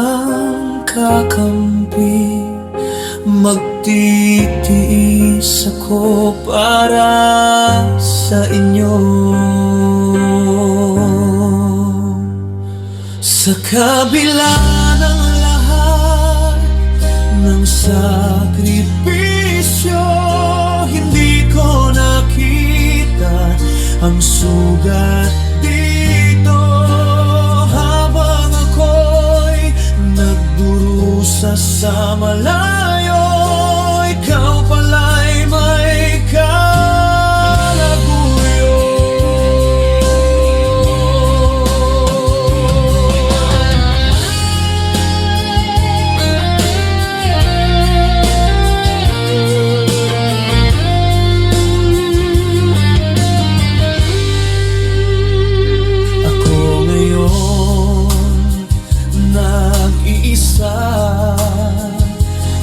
walang kakampi, magtitiis ako para sa inyo. Sa kabila ng lahat ng sakripisyo, hindi ko nakita ang sugat dito. Habang ako'y nagdurusa sa malayo, ikaw pala'y may kalaguyo.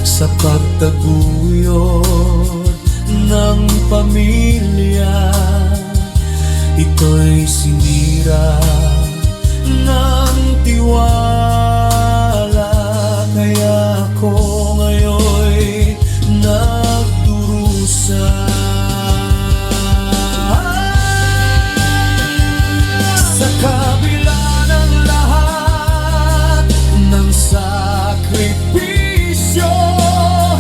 Sa pagtaguyod ng pamilya, ito'y sinira ng tiwala. Kaya ako ngayon'y nagdurusa. Sa kabila ng lahat ng sakripisyo,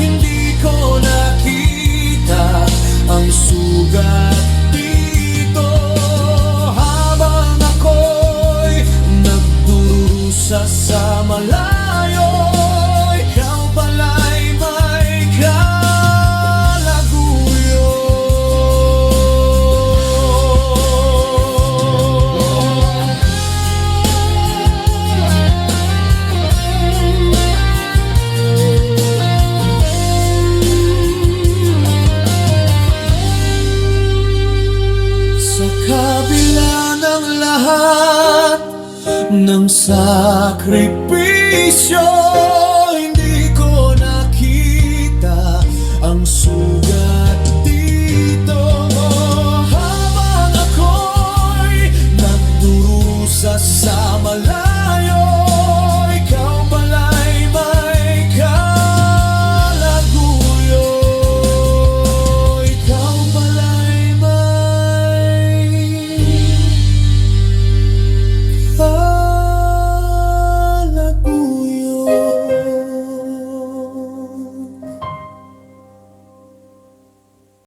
hindi ko nakita ang sugat dito. Habang ako'y nagdurusa sa malayo, ikaw pala'y may kalaguyo. Sa kabila ng lahat ng sakripisyo,